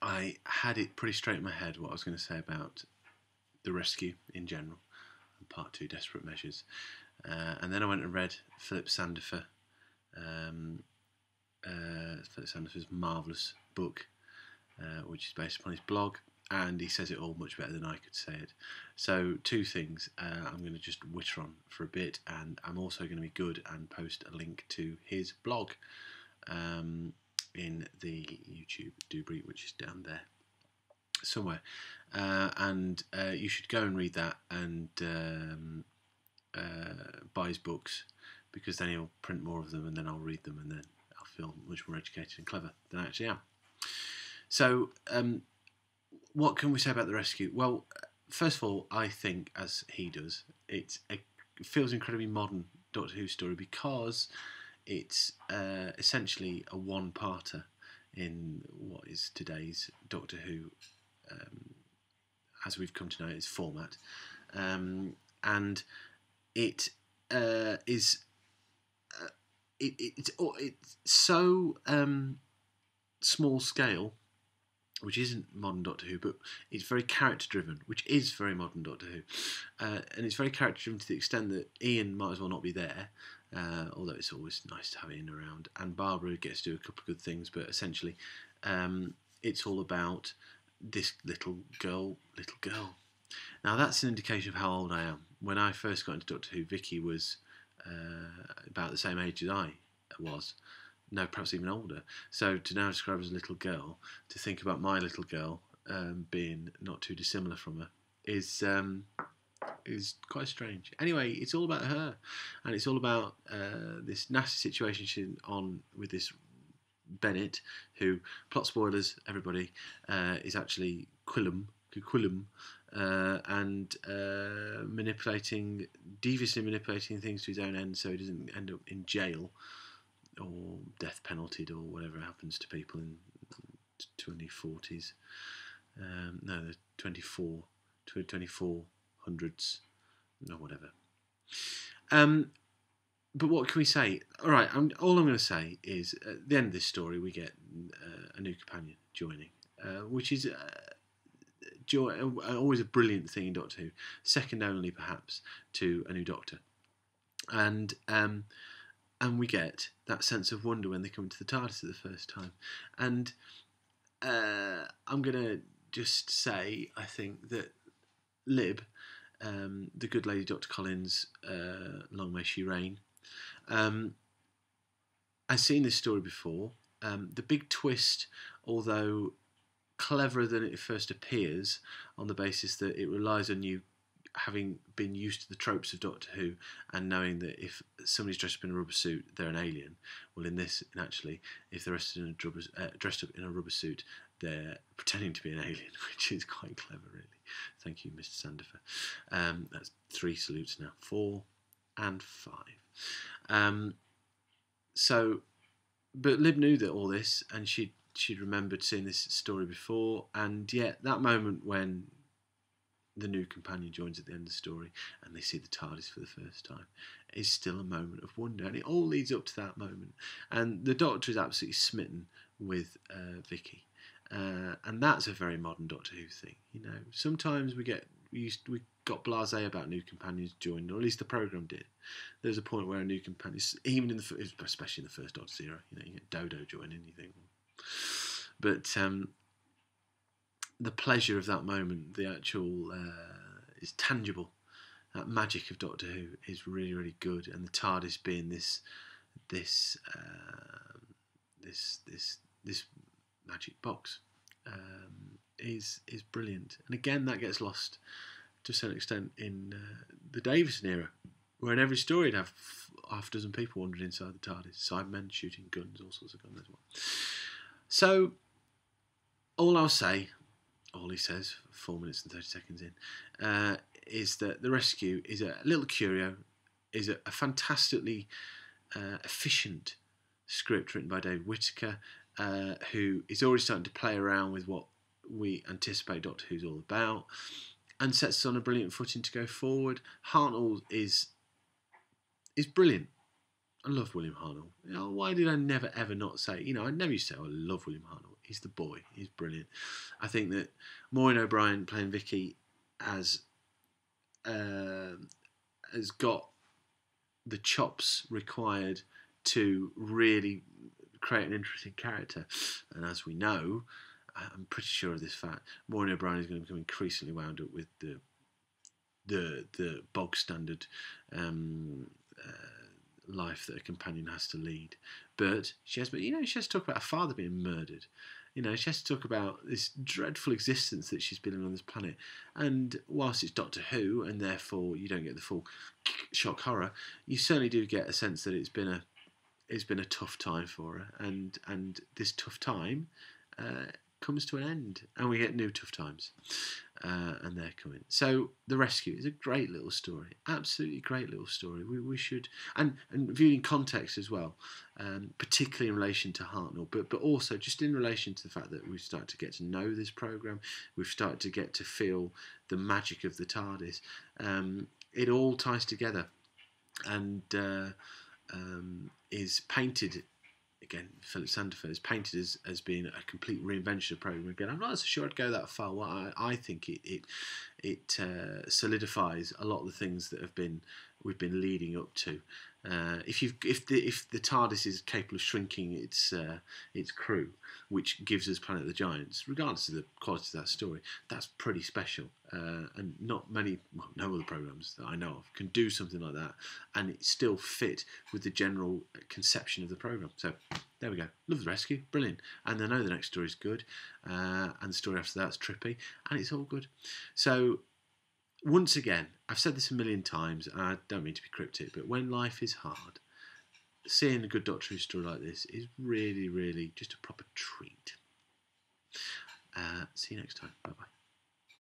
I had it pretty straight in my head what I was going to say about the rescue in general, and part 2, Desperate Measures. And then I went and read Philip Sandifer, Philip Sandifer's marvellous book, which is based upon his blog, and he says it all much better than I could say it. So 2 things, I'm going to just witter on for a bit, and I'm also going to be good and post a link to his blog in the YouTube doobry, which is down there somewhere, and you should go and read that and buy his books, because then he'll print more of them, and then I'll read them, and then I'll feel much more educated and clever than I actually am. So what can we say about the rescue? Well, first of all, I think, as he does, it feels incredibly modern Doctor Who story, because it's essentially a one-parter in what is today's Doctor Who, as we've come to know it, its format, and it is it's so small scale, which isn't modern Doctor Who, but it's very character driven, which is very modern Doctor Who, and it's very character driven to the extent that Ian might as well not be there, although it's always nice to have Ian around, and Barbara gets to do a couple of good things, but essentially it's all about this little girl. Now that's an indication of how old I am. When I first got into Doctor Who, Vicky was about the same age as I was. No, perhaps even older. So to now describe her as a little girl, to think about my little girl being not too dissimilar from her, is quite strange. Anyway, it's all about her, and it's all about this nasty situation she's on with this Bennett, who, plot spoilers, everybody, is actually Quillam, and deviously manipulating things to his own end, so he doesn't end up in jail or death penalty or whatever happens to people in 2040s. No, the 2400s, or whatever. But what can we say? All right, all I'm going to say is at the end of this story we get a new companion joining, which is always a brilliant thing in Doctor Who, second only perhaps to a new Doctor, and we get that sense of wonder when they come into the TARDIS for the first time. And I'm going to just say, I think that Lib, the good lady Dr. Collins, long may she reign, I've seen this story before. The big twist, although cleverer than it first appears, on the basis that it relies on you having been used to the tropes of Doctor Who and knowing that if somebody's dressed up in a rubber suit, they're an alien. Well, actually, if they're dressed up in a rubber suit, they're pretending to be an alien, which is quite clever, really. Thank you, Mr. Sandifer. That's 3 salutes now, 4 and 5. But Lib knew that all this, and she'd remembered seeing this story before, and yet that moment when the new companion joins at the end of the story and they see the TARDIS for the first time is still a moment of wonder, and it all leads up to that moment, and the Doctor is absolutely smitten with Vicky, and that's a very modern Doctor Who thing. You know, sometimes we got blasé about new companions joining, or at least the programme did. There's a point where a new companion, even especially in the first Doctor's era, you get Dodo joining, you think, but the pleasure of that moment, the actual is tangible. That magic of Doctor Who is really, really good, and the TARDIS being this magic box is brilliant. And again, that gets lost to a certain extent in the Davison era, where in every story you'd have half a dozen people wandering inside the TARDIS, Cybermen shooting guns, all sorts of guns as well. So all I'll say, all he says, 4 minutes and 30 seconds in, is that The Rescue is a little curio, is a fantastically efficient script written by David Whittaker, who is already starting to play around with what we anticipate Doctor Who's all about, and sets us on a brilliant footing to go forward. Hartnell is brilliant. I love William Hartnell. Why did I never ever not say? I never used to say I love William Hartnell. He's the boy. He's brilliant. I think that Maureen O'Brien playing Vicky has got the chops required to really create an interesting character. And as we know, I'm pretty sure of this fact, Maureen O'Brien is going to become increasingly wound up with the bog standard life that a companion has to lead. But she has to talk about her father being murdered. She has to talk about this dreadful existence that she's been in on this planet. And whilst it's Doctor Who, and therefore you don't get the full shock horror, you certainly do get a sense that it's been a tough time for her, and this tough time comes to an end, and we get new tough times, and they're coming. So The Rescue is a great little story, absolutely great little story. We should, and viewed in context as well, particularly in relation to Hartnell, but also just in relation to the fact that we've started to get to know this programme, we've started to get to feel the magic of the TARDIS. It all ties together, and is painted. Again, Philip Sandifer is painted as being a complete reinvention of programme. Again, I'm not so sure I'd go that far. Well, I think it solidifies a lot of the things that we've been leading up to. If the TARDIS is capable of shrinking its crew, which gives us Planet of the Giants, regardless of the quality of that story, that's pretty special. And not many, well, no other programmes that I know of can do something like that, and it still fit with the general conception of the programme. So there we go. Love The Rescue, brilliant. And I know the next story is good, and the story after that's trippy, and it's all good. So once again, I've said this a million times, and I don't mean to be cryptic, but when life is hard, seeing a good Doctor Who story like this is really, really just a proper treat. See you next time. Bye-bye.